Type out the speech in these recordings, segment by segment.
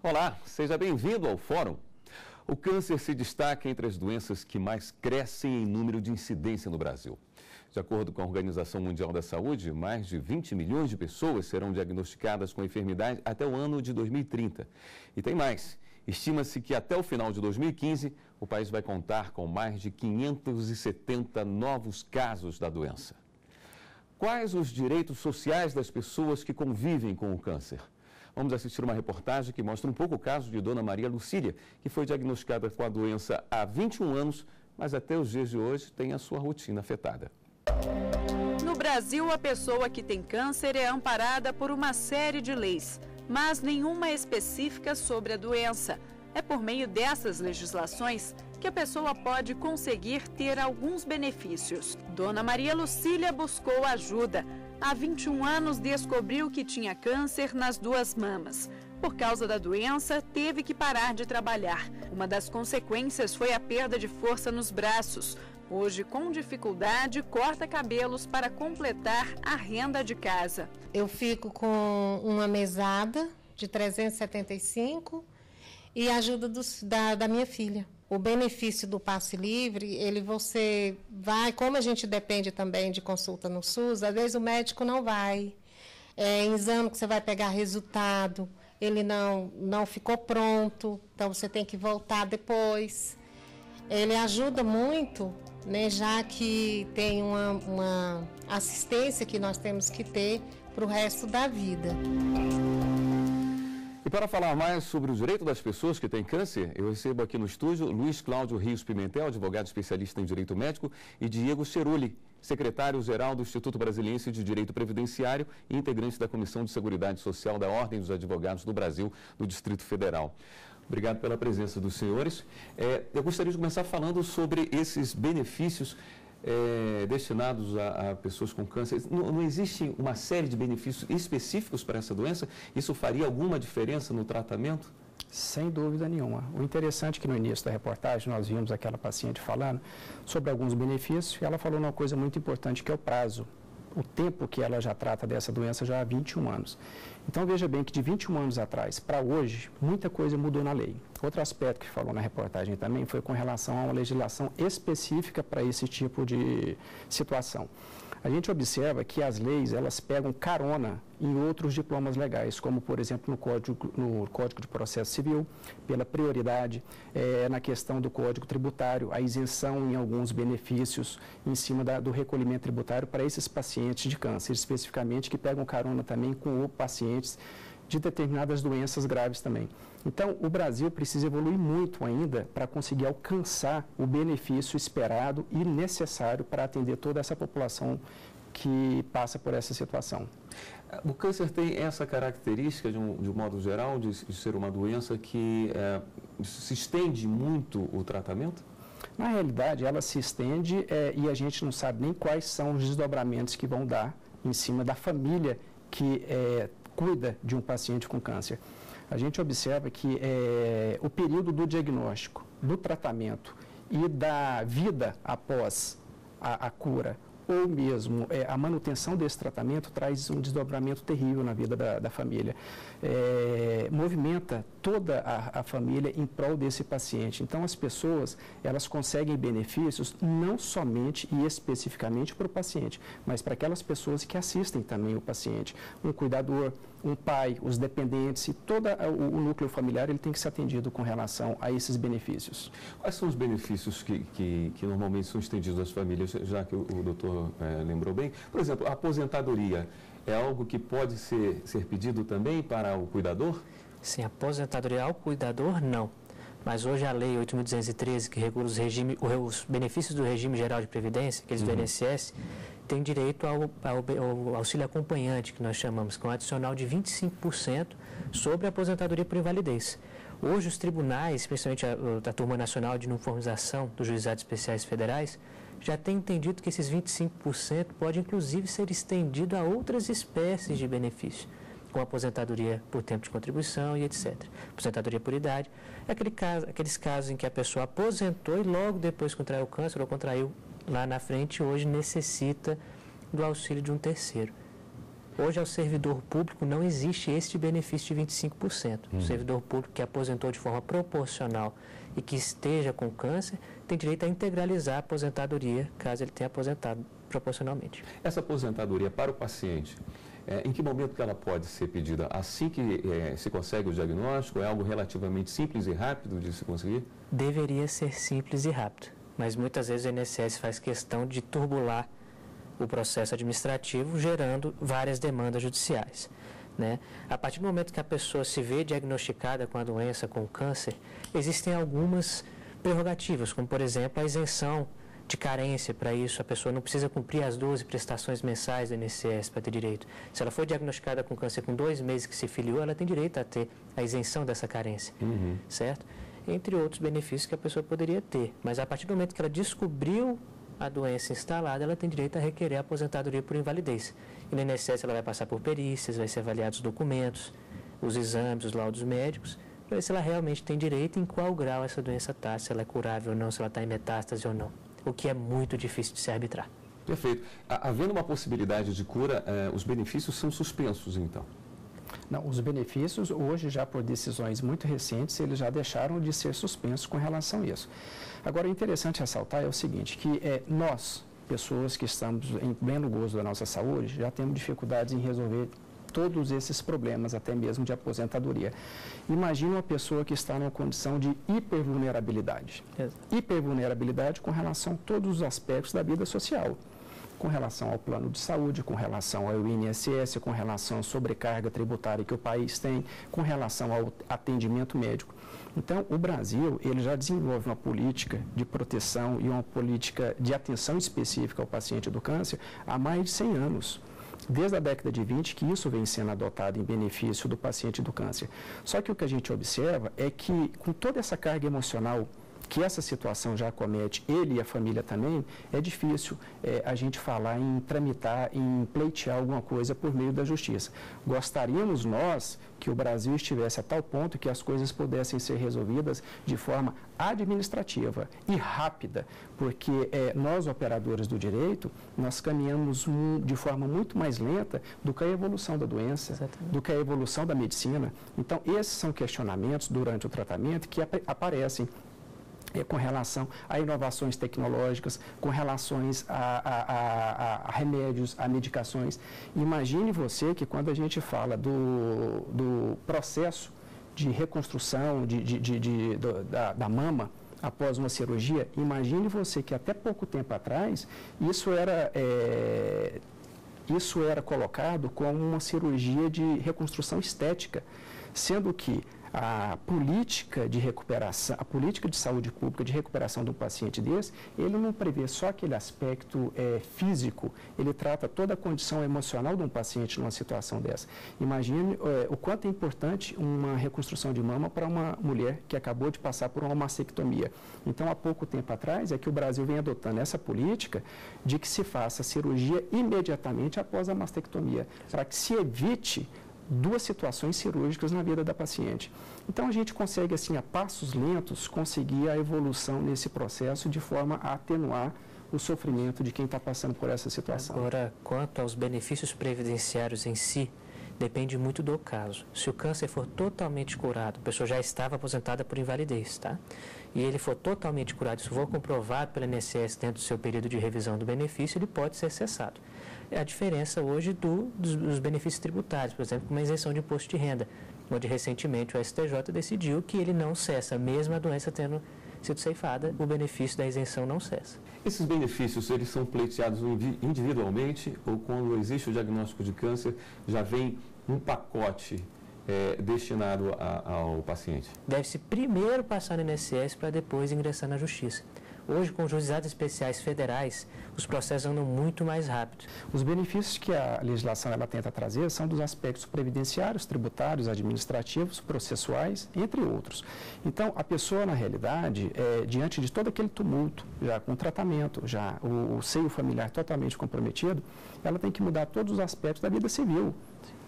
Olá, seja bem-vindo ao Fórum. O câncer se destaca entre as doenças que mais crescem em número de incidência no Brasil. De acordo com a Organização Mundial da Saúde, mais de 20 milhões de pessoas serão diagnosticadas com a enfermidade até o ano de 2030. E tem mais. Estima-se que até o final de 2015, o país vai contar com mais de 570 novos casos da doença. Quais os direitos sociais das pessoas que convivem com o câncer? Vamos assistir uma reportagem que mostra um pouco o caso de Dona Maria Lucília, que foi diagnosticada com a doença há 21 anos, mas até os dias de hoje tem a sua rotina afetada. No Brasil, a pessoa que tem câncer é amparada por uma série de leis, mas nenhuma específica sobre a doença. É por meio dessas legislações que a pessoa pode conseguir ter alguns benefícios. Dona Maria Lucília buscou ajuda. Há 21 anos descobriu que tinha câncer nas duas mamas. Por causa da doença, teve que parar de trabalhar. Uma das consequências foi a perda de força nos braços. Hoje, com dificuldade, corta cabelos para completar a renda de casa. Eu fico com uma mesada de 375 e a ajuda da minha filha. O benefício do passe livre, você vai, como a gente depende também de consulta no SUS, às vezes o médico não vai. Em exame que você vai pegar resultado, ele não ficou pronto, então você tem que voltar depois. Ele ajuda muito, né, já que tem uma assistência que nós temos que ter para o resto da vida. E para falar mais sobre o direito das pessoas que têm câncer, eu recebo aqui no estúdio Luiz Cláudio Rios Pimentel, advogado especialista em direito médico, e Diego Cerulli, secretário-geral do Instituto Brasiliense de Direito Previdenciário e integrante da Comissão de Seguridade Social da Ordem dos Advogados do Brasil, do Distrito Federal. Obrigado pela presença dos senhores. Eu gostaria de começar falando sobre esses benefícios destinados a pessoas com câncer. Não existe uma série de benefícios específicos para essa doença? Isso faria alguma diferença no tratamento? Sem dúvida nenhuma. O interessante é que no início da reportagem nós vimos aquela paciente falando sobre alguns benefícios e ela falou uma coisa muito importante que é o prazo. O tempo que ela já trata dessa doença já há 21 anos. Então, veja bem que de 21 anos atrás para hoje, muita coisa mudou na lei. Outro aspecto que falou na reportagem também foi com relação a uma legislação específica para esse tipo de situação. A gente observa que as leis, elas pegam carona em outros diplomas legais, como, por exemplo, no Código de Processo Civil, pela prioridade, na questão do Código Tributário, a isenção em alguns benefícios em cima do recolhimento tributário para esses pacientes de câncer, especificamente, que pegam carona também com pacientes de determinadas doenças graves também. Então, o Brasil precisa evoluir muito ainda para conseguir alcançar o benefício esperado e necessário para atender toda essa população que passa por essa situação. O câncer tem essa característica, de um modo geral, de ser uma doença que se estende muito o tratamento? Na realidade, ela se estende e a gente não sabe nem quais são os desdobramentos que vão dar em cima da família que cuida de um paciente com câncer. A gente observa que o período do diagnóstico, do tratamento e da vida após a cura, ou mesmo a manutenção desse tratamento, traz um desdobramento terrível na vida da família. Movimenta toda a família em prol desse paciente. Então, as pessoas, elas conseguem benefícios não somente e especificamente para o paciente, mas para aquelas pessoas que assistem também o paciente. Um cuidador, um pai, os dependentes e todo o núcleo familiar, ele tem que ser atendido com relação a esses benefícios. Quais são os benefícios que normalmente são estendidos às famílias, já que o doutor lembrou bem? Por exemplo, a aposentadoria é algo que pode ser pedido também para o cuidador? Sim, aposentadoria ao cuidador, não. Mas hoje a Lei 8.213, que regula os benefícios do regime geral de previdência, aqueles do INSS, tem direito ao auxílio acompanhante, que nós chamamos, com um adicional de 25% sobre a aposentadoria por invalidez. Hoje os tribunais, especialmente a Turma Nacional de Uniformização dos Juizados Especiais Federais, já tem entendido que esses 25% pode inclusive ser estendido a outras espécies de benefício, com aposentadoria por tempo de contribuição e etc. Aposentadoria por idade, aqueles casos em que a pessoa aposentou e logo depois contraiu câncer ou contraiu lá na frente, hoje necessita do auxílio de um terceiro. Hoje, ao servidor público, não existe este benefício de 25%. O servidor público que aposentou de forma proporcional e que esteja com câncer tem direito a integralizar a aposentadoria, caso ele tenha aposentado proporcionalmente. Essa aposentadoria para o paciente, em que momento que ela pode ser pedida? Assim que se consegue o diagnóstico? É algo relativamente simples e rápido de se conseguir? Deveria ser simples e rápido, mas muitas vezes o INSS faz questão de turbular o processo administrativo, gerando várias demandas judiciais, né? A partir do momento que a pessoa se vê diagnosticada com a doença, com o câncer, existem algumas prerrogativas, como, por exemplo, a isenção de carência. Para isso, a pessoa não precisa cumprir as 12 prestações mensais do INSS para ter direito. Se ela for diagnosticada com câncer com 2 meses que se filiou, ela tem direito a ter a isenção dessa carência, certo? Entre outros benefícios que a pessoa poderia ter. Mas a partir do momento que ela descobriu a doença instalada, ela tem direito a requerer a aposentadoria por invalidez. E no INSS ela vai passar por perícias, vai ser avaliados os documentos, os exames, os laudos médicos, para ver se ela realmente tem direito e em qual grau essa doença está, se ela é curável ou não, se ela está em metástase ou não. O que é muito difícil de se arbitrar. Perfeito. Havendo uma possibilidade de cura, os benefícios são suspensos, então? Não, os benefícios, hoje, já por decisões muito recentes, eles já deixaram de ser suspensos com relação a isso. Agora, o interessante ressaltar é o seguinte, que nós, pessoas que estamos em pleno gozo da nossa saúde, já temos dificuldades em resolver todos esses problemas, até mesmo de aposentadoria. Imagina uma pessoa que está numa condição de hipervulnerabilidade. Hipervulnerabilidade com relação a todos os aspectos da vida social. Com relação ao plano de saúde, com relação ao INSS, com relação à sobrecarga tributária que o país tem, com relação ao atendimento médico. Então, o Brasil, ele já desenvolve uma política de proteção e uma política de atenção específica ao paciente do câncer há mais de 100 anos. Desde a década de 20 que isso vem sendo adotado em benefício do paciente do câncer. Só que o que a gente observa é que, com toda essa carga emocional que essa situação já acomete ele e a família também, é difícil a gente falar em tramitar, em pleitear alguma coisa por meio da justiça. Gostaríamos nós que o Brasil estivesse a tal ponto que as coisas pudessem ser resolvidas de forma administrativa e rápida, porque nós, operadores do direito, nós caminhamos de forma muito mais lenta do que a evolução da doença, exatamente, do que a evolução da medicina. Então, esses são questionamentos durante o tratamento que aparecem com relação a inovações tecnológicas, com relações a remédios, a medicações. Imagine você que quando a gente fala do processo de reconstrução da mama após uma cirurgia, imagine você que até pouco tempo atrás isso era colocado como uma cirurgia de reconstrução estética, sendo que a política de recuperação, a política de saúde pública de recuperação de um paciente desse, ele não prevê só aquele aspecto físico, ele trata toda a condição emocional de um paciente numa situação dessa. Imagine o quanto é importante uma reconstrução de mama para uma mulher que acabou de passar por uma mastectomia. Então, há pouco tempo atrás, é que o Brasil vem adotando essa política de que se faça cirurgia imediatamente após a mastectomia, para que se evite 2 situações cirúrgicas na vida da paciente. Então, a gente consegue, assim, a passos lentos, conseguir a evolução nesse processo de forma a atenuar o sofrimento de quem está passando por essa situação. Agora, quanto aos benefícios previdenciários em si, depende muito do caso. Se o câncer for totalmente curado, a pessoa já estava aposentada por invalidez, tá? E ele for totalmente curado, isso for comprovado pelo INSS dentro do seu período de revisão do benefício, ele pode ser cessado. É a diferença hoje dos benefícios tributários, por exemplo, uma isenção de imposto de renda, onde recentemente o STJ decidiu que ele não cessa, mesmo a doença tendo sido ceifada, o benefício da isenção não cessa. Esses benefícios, eles são pleiteados individualmente ou quando existe o diagnóstico de câncer, já vem um pacote destinado ao paciente? Deve-se primeiro passar no INSS para depois ingressar na Justiça. Hoje, com juizados especiais federais, os processos andam muito mais rápido. Os benefícios que a legislação ela tenta trazer são dos aspectos previdenciários, tributários, administrativos, processuais, entre outros. Então, a pessoa, na realidade, diante de todo aquele tumulto, já com tratamento, já o seio familiar totalmente comprometido, ela tem que mudar todos os aspectos da vida civil.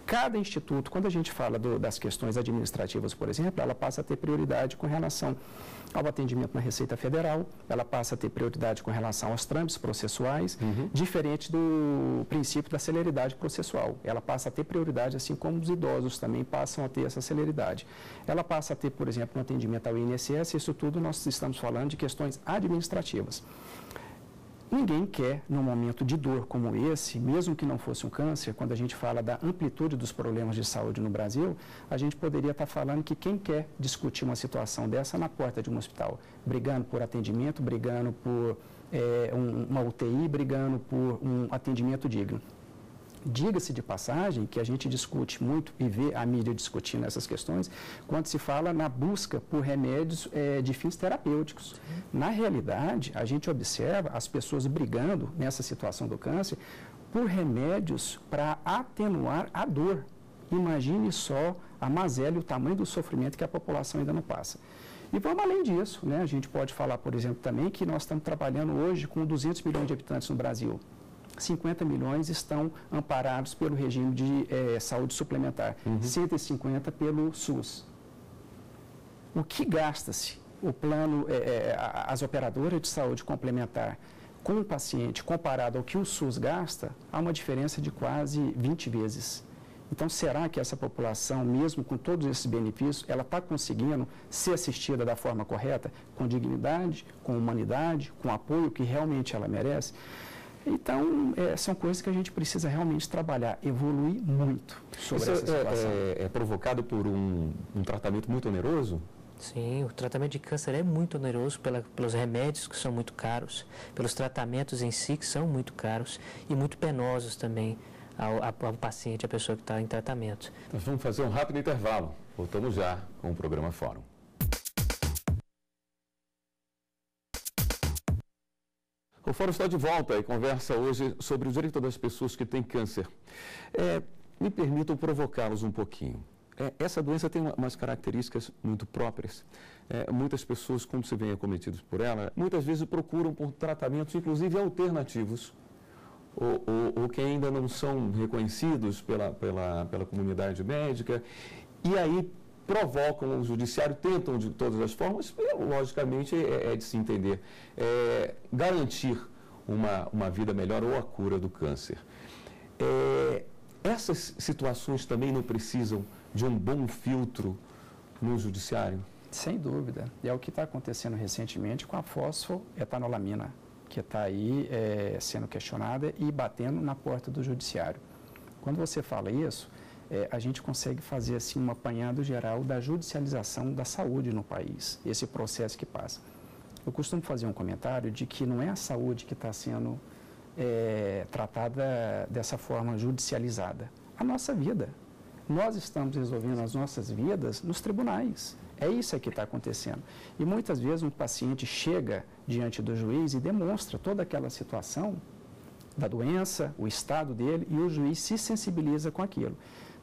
Cada instituto, quando a gente fala das questões administrativas, por exemplo, ela passa a ter prioridade com relação ao atendimento na Receita Federal, ela passa a ter prioridade com relação aos trâmites processuais, diferente do princípio da celeridade processual. Ela passa a ter prioridade, assim como os idosos também passam a ter essa celeridade. Ela passa a ter, por exemplo, no atendimento ao INSS, isso tudo nós estamos falando de questões administrativas. Ninguém quer, num momento de dor como esse, mesmo que não fosse um câncer, quando a gente fala da amplitude dos problemas de saúde no Brasil, a gente poderia estar falando que quem quer discutir uma situação dessa na porta de um hospital, brigando por atendimento, brigando por uma UTI, brigando por um atendimento digno. Diga-se de passagem que a gente discute muito e vê a mídia discutindo essas questões quando se fala na busca por remédios de fins terapêuticos. Na realidade, a gente observa as pessoas brigando nessa situação do câncer por remédios para atenuar a dor. Imagine só a mazela e o tamanho do sofrimento que a população ainda não passa. E vamos além disso, né? A gente pode falar, por exemplo, também que nós estamos trabalhando hoje com 200 milhões de habitantes no Brasil. 50 milhões estão amparados pelo regime de saúde suplementar, 150 pelo SUS. O que gasta-se o plano, as operadoras de saúde complementar com o paciente comparado ao que o SUS gasta, há uma diferença de quase 20 vezes. Então, será que essa população, mesmo com todos esses benefícios, ela está conseguindo ser assistida da forma correta, com dignidade, com humanidade, com apoio que realmente ela merece? Então, são coisas que a gente precisa realmente trabalhar, evoluir muito sobre essa situação. É provocado por um tratamento muito oneroso? Sim, o tratamento de câncer é muito oneroso pelos remédios que são muito caros, pelos tratamentos em si que são muito caros e muito penosos também ao paciente, à pessoa que está em tratamento. Nós vamos fazer um rápido intervalo. Voltamos já com o programa Fórum. O Fórum está de volta e conversa hoje sobre o direito das pessoas que têm câncer. Me permitam provocá-los um pouquinho. Essa doença tem umas características muito próprias. Muitas pessoas, quando se veem acometidas por ela, muitas vezes procuram por tratamentos, inclusive alternativos, ou que ainda não são reconhecidos pela comunidade médica, e aí provocam o judiciário, tentam de todas as formas, logicamente é de se entender, garantir uma vida melhor ou a cura do câncer. Essas situações também não precisam de um bom filtro no judiciário? Sem dúvida. E é o que está acontecendo recentemente com a fosfoetanolamina, que está aí sendo questionada e batendo na porta do judiciário. Quando você fala isso, a gente consegue fazer assim um apanhado geral da judicialização da saúde no país, esse processo que passa. Eu costumo fazer um comentário de que não é a saúde que está sendo tratada dessa forma judicializada. A nossa vida. Nós estamos resolvendo as nossas vidas nos tribunais. É isso que está acontecendo. E muitas vezes um paciente chega diante do juiz e demonstra toda aquela situação da doença, o estado dele, e o juiz se sensibiliza com aquilo.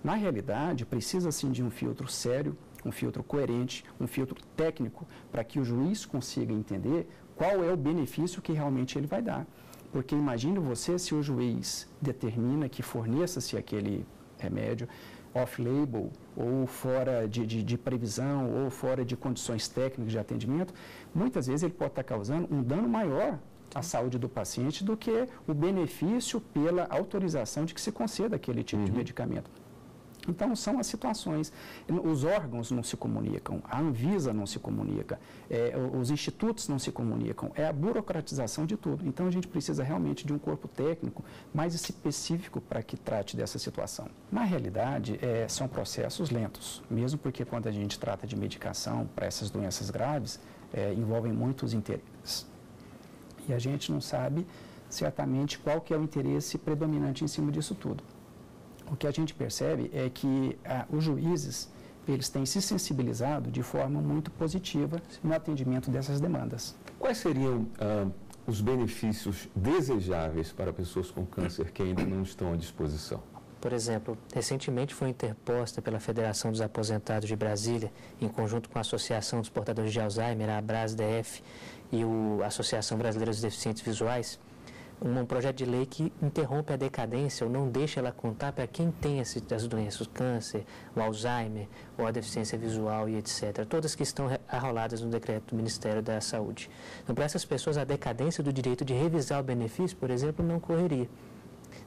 Na realidade, precisa sim de um filtro sério, um filtro coerente, um filtro técnico, para que o juiz consiga entender qual é o benefício que realmente ele vai dar. Porque imagine você se o juiz determina que forneça-se aquele remédio off-label, ou fora de previsão, ou fora de condições técnicas de atendimento, muitas vezes ele pode estar causando um dano maior à saúde do paciente do que o benefício pela autorização de que se conceda aquele tipo de medicamento. Então, são as situações. Os órgãos não se comunicam, a Anvisa não se comunica, os institutos não se comunicam, é a burocratização de tudo. Então, a gente precisa realmente de um corpo técnico mais específico para que trate dessa situação. Na realidade, são processos lentos, mesmo porque quando a gente trata de medicação para essas doenças graves, envolvem muitos interesses. E a gente não sabe certamente qual que é o interesse predominante em cima disso tudo. O que a gente percebe é que os juízes, eles têm se sensibilizado de forma muito positiva no atendimento dessas demandas. Quais seriam os benefícios desejáveis para pessoas com câncer que ainda não estão à disposição? Por exemplo, recentemente foi interposta pela Federação dos Aposentados de Brasília, em conjunto com a Associação dos Portadores de Alzheimer, a ABRAS-DF, e a Associação Brasileira dos Deficientes Visuais, um projeto de lei que interrompe a decadência ou não deixa ela contar para quem tem as doenças, o câncer, o Alzheimer, ou a deficiência visual e etc. Todas que estão arroladas no decreto do Ministério da Saúde. Então, para essas pessoas, a decadência do direito de revisar o benefício, por exemplo, não correria.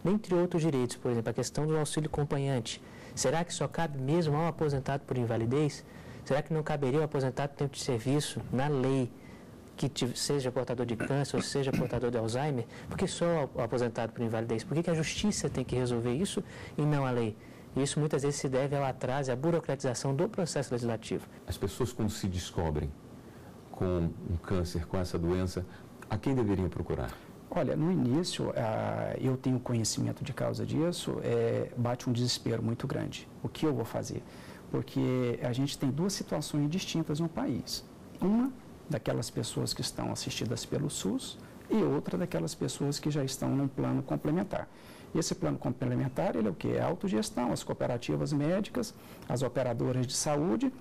Dentre outros direitos, por exemplo, a questão do auxílio acompanhante. Será que só cabe mesmo ao aposentado por invalidez? Será que não caberia ao aposentado por tempo de serviço na lei que seja portador de câncer ou seja portador de Alzheimer? Por que só o aposentado por invalidez? Por que a justiça tem que resolver isso e não a lei? Isso muitas vezes se deve ao atraso e à burocratização do processo legislativo. As pessoas, quando se descobrem com um câncer, com essa doença, a quem deveriam procurar? Olha, no início, eu tenho conhecimento de causa disso, bate um desespero muito grande. O que eu vou fazer? Porque a gente tem duas situações distintas no país. Uma daquelas pessoas que estão assistidas pelo SUS e outra daquelas pessoas que já estão num plano complementar. E esse plano complementar, ele é o quê? É a autogestão, as cooperativas médicas, as operadoras de saúde,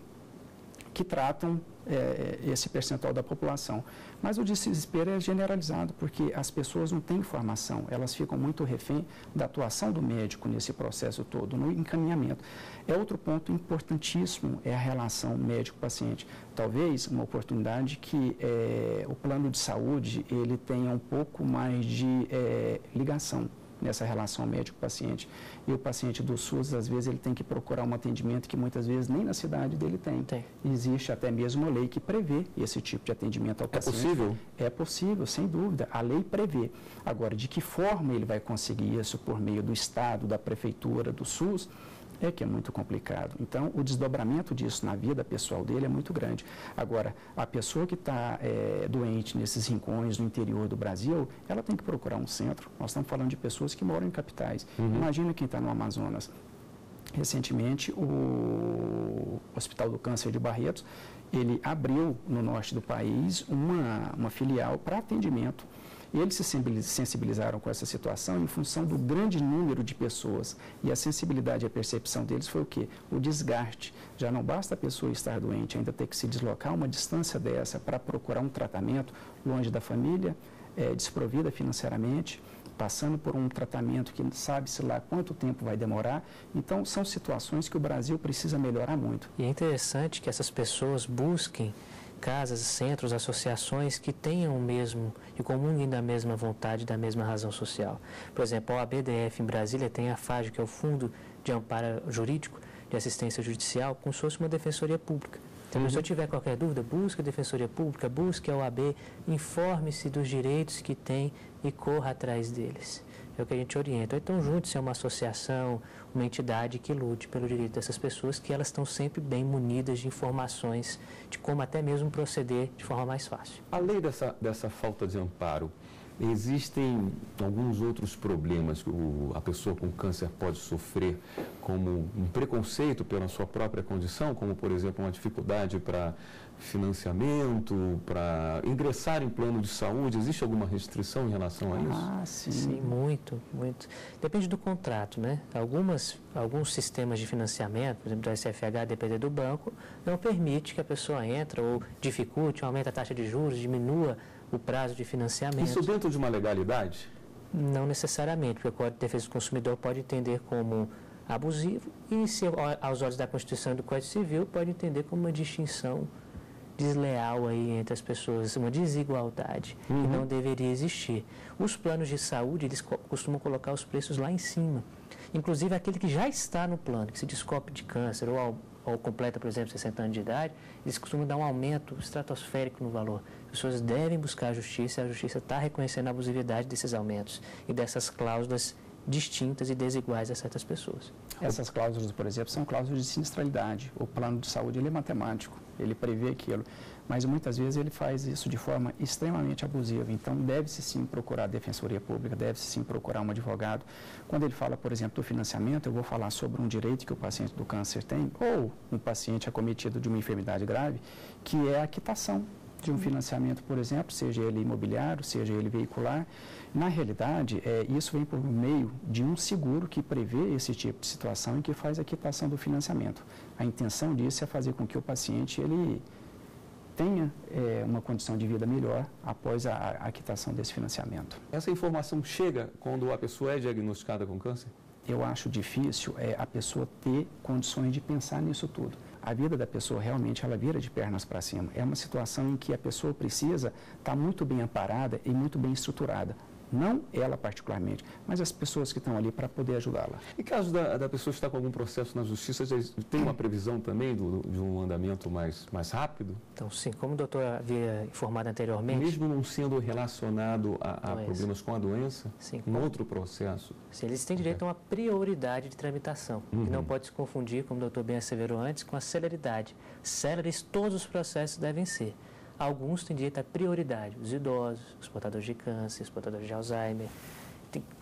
que tratam esse percentual da população. Mas o desespero é generalizado, porque as pessoas não têm informação, elas ficam muito refém da atuação do médico nesse processo todo, no encaminhamento. Outro ponto importantíssimo é a relação médico-paciente. Talvez uma oportunidade que o plano de saúde ele tenha um pouco mais de ligação nessa relação médico-paciente. E o paciente do SUS, às vezes, ele tem que procurar um atendimento que muitas vezes nem na cidade dele tem. Existe até mesmo uma lei que prevê esse tipo de atendimento ao paciente. É possível? É possível, sem dúvida. A lei prevê. Agora, de que forma ele vai conseguir isso por meio do Estado, da Prefeitura, do SUS, é que é muito complicado. Então, o desdobramento disso na vida pessoal dele é muito grande. Agora, a pessoa que está doente nesses rincões no interior do Brasil, ela tem que procurar um centro. Nós estamos falando de pessoas que moram em capitais. Imagina quem está no Amazonas. Recentemente, o Hospital do Câncer de Barretos, ele abriu no norte do país uma filial para atendimento. E eles se sensibilizaram com essa situação em função do grande número de pessoas. E a sensibilidade e a percepção deles foi o quê? O desgaste. Já não basta a pessoa estar doente, ainda ter que se deslocar uma distância dessa para procurar um tratamento longe da família, desprovida financeiramente, passando por um tratamento que sabe-se lá quanto tempo vai demorar. Então, são situações que o Brasil precisa melhorar muito. E é interessante que essas pessoas busquem casas, centros, associações que tenham o mesmo e comunguem da mesma vontade, da mesma razão social. Por exemplo, a OABDF em Brasília tem a FAGE, que é o Fundo de Amparo Jurídico de Assistência Judicial, como se fosse uma defensoria pública. Então, se eu tiver qualquer dúvida, busque a defensoria pública, busque a OAB, informe-se dos direitos que tem e corra atrás deles. É o que a gente orienta. Então, junte-se a uma associação, uma entidade que lute pelo direito dessas pessoas, que elas estão sempre bem munidas de informações de como até mesmo proceder de forma mais fácil. Além dessa falta de amparo, existem alguns outros problemas que a pessoa com câncer pode sofrer, como um preconceito pela sua própria condição, como, por exemplo, uma dificuldade para financiamento, para ingressar em plano de saúde? Existe alguma restrição em relação a isso? Sim, muito. Depende do contrato, né? Alguns sistemas de financiamento, por exemplo, do SFH, depender do banco, não permite que a pessoa entre ou dificulte, aumente a taxa de juros, diminua o prazo de financiamento. Isso dentro de uma legalidade? Não necessariamente, porque o Código de Defesa do Consumidor pode entender como abusivo e, se aos olhos da Constituição e do Código Civil, pode entender como uma distinção desleal aí entre as pessoas, uma desigualdade que não deveria existir. Os planos de saúde, eles costumam colocar os preços lá em cima. Inclusive, aquele que já está no plano, que se descobre de câncer ou completa, por exemplo, 60 anos de idade, eles costumam dar um aumento estratosférico no valor. As pessoas devem buscar a justiça está reconhecendo a abusividade desses aumentos e dessas cláusulas distintas e desiguais a certas pessoas. Essas cláusulas, por exemplo, são cláusulas de sinistralidade. O plano de saúde ele é matemático, ele prevê aquilo, mas muitas vezes ele faz isso de forma extremamente abusiva. Então, deve-se sim procurar a defensoria pública, deve-se sim procurar um advogado. Quando ele fala, por exemplo, do financiamento, eu vou falar sobre um direito que o paciente do câncer tem, ou um paciente acometido de uma enfermidade grave, que é a quitação de um financiamento, por exemplo, seja ele imobiliário, seja ele veicular. Na realidade, isso vem por meio de um seguro que prevê esse tipo de situação e que faz a quitação do financiamento. A intenção disso é fazer com que o paciente ele tenha uma condição de vida melhor após a quitação desse financiamento. Essa informação chega quando a pessoa é diagnosticada com câncer? Eu acho difícil a pessoa ter condições de pensar nisso tudo. A vida da pessoa realmente ela vira de pernas para cima. É uma situação em que a pessoa precisa estar muito bem amparada e muito bem estruturada. Não ela particularmente, mas as pessoas que estão ali para poder ajudá-la. Em caso da pessoa estar com algum processo na justiça, tem uma previsão também de um andamento mais rápido? Então, sim, como o doutor havia informado anteriormente... Mesmo não sendo relacionado a problemas com a doença, sim, um outro processo? Sim, eles têm direito a uma prioridade de tramitação, que não pode se confundir, como o doutor bem asseverou antes, com a celeridade. Céleres todos os processos devem ser. Alguns têm direito à prioridade, os idosos, os portadores de câncer, os portadores de Alzheimer.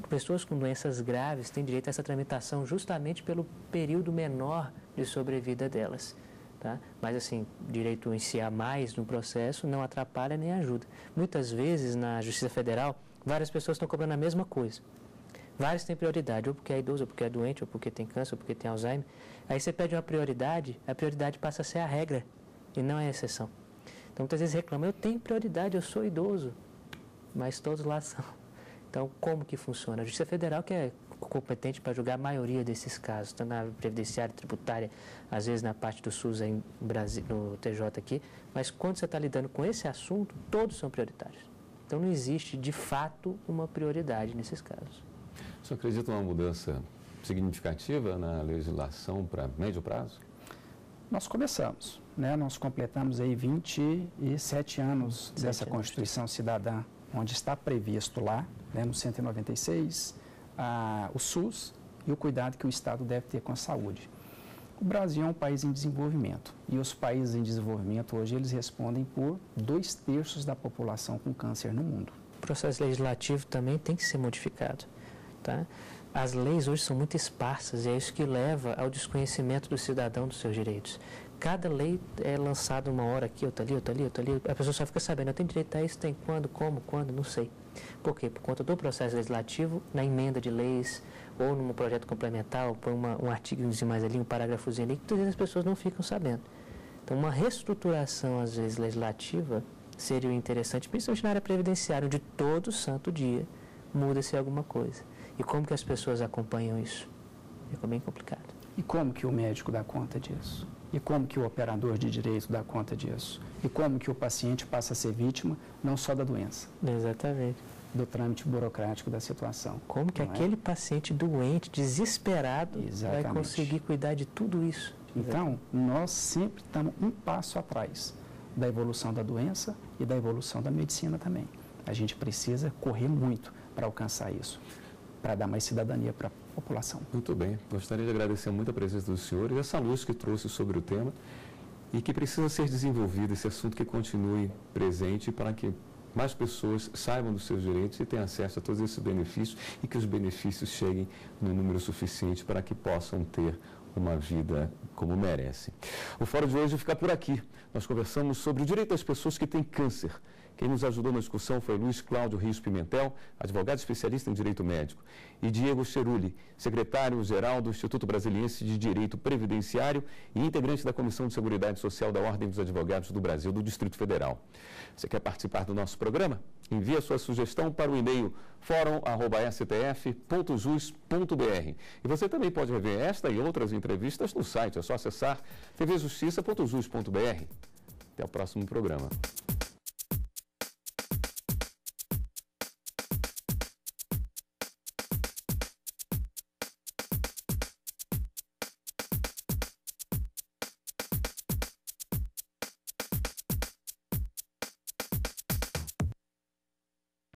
Pessoas com doenças graves têm direito a essa tramitação justamente pelo período menor de sobrevida delas. Tá? Mas, assim, direito em si a mais no processo não atrapalha nem ajuda. Muitas vezes, na Justiça Federal, várias pessoas estão cobrando a mesma coisa. Vários têm prioridade, ou porque é idoso, ou porque é doente, ou porque tem câncer, ou porque tem Alzheimer. Aí você pede uma prioridade, a prioridade passa a ser a regra e não é a exceção. Então, muitas vezes reclamam, eu tenho prioridade, eu sou idoso, mas todos lá são. Então, como que funciona? A Justiça Federal que é competente para julgar a maioria desses casos, tanto na previdenciária, tributária, às vezes na parte do SUS aí no TJ aqui, mas quando você está lidando com esse assunto, todos são prioritários. Então, não existe, de fato, uma prioridade nesses casos. O senhor acredita numa mudança significativa na legislação para médio prazo? Nós começamos, né? Nós completamos aí 27 anos dessa Constituição Cidadã, onde está previsto lá, né, no 196, o SUS e o cuidado que o Estado deve ter com a saúde. O Brasil é um país em desenvolvimento e os países em desenvolvimento hoje eles respondem por 2/3 da população com câncer no mundo. O processo legislativo também tem que ser modificado, tá? As leis hoje são muito esparsas e é isso que leva ao desconhecimento do cidadão dos seus direitos. Cada lei é lançada uma hora aqui, outra ali, outra ali, outra ali. A pessoa só fica sabendo, eu tenho direito a isso, tem quando, como, quando, não sei. Por quê? Por conta do processo legislativo, na emenda de leis ou num projeto complementar, ou põe um artigozinho mais ali, um parágrafozinho ali, que muitas vezes as pessoas não ficam sabendo. Então, uma reestruturação, às vezes, legislativa seria interessante, principalmente na área previdenciária, onde todo santo dia muda-se alguma coisa. E como que as pessoas acompanham isso? Fica bem complicado. E como que o médico dá conta disso? E como que o operador de direito dá conta disso? E como que o paciente passa a ser vítima não só da doença? Exatamente. Do trâmite burocrático da situação. Como que aquele paciente doente, desesperado, vai conseguir cuidar de tudo isso? Então, nós sempre estamos um passo atrás da evolução da doença e da evolução da medicina também. A gente precisa correr muito para alcançar isso, para dar mais cidadania para a população. Muito bem. Gostaria de agradecer muito a presença do senhor e essa luz que trouxe sobre o tema e que precisa ser desenvolvido, esse assunto que continue presente para que mais pessoas saibam dos seus direitos e tenham acesso a todos esses benefícios e que os benefícios cheguem no número suficiente para que possam ter uma vida como merece. O Fórum de hoje fica por aqui. Nós conversamos sobre o direito das pessoas que têm câncer. Quem nos ajudou na discussão foi Luiz Cláudio Rios Pimentel, advogado especialista em direito médico, e Diego Cheruli, secretário-geral do Instituto Brasiliense de Direito Previdenciário e integrante da Comissão de Seguridade Social da Ordem dos Advogados do Brasil, do Distrito Federal. Você quer participar do nosso programa? Envie a sua sugestão para o e-mail forum@stf.jus.br. E você também pode rever esta e outras entrevistas no site. É só acessar tvjustiça.jus.br. Até o próximo programa.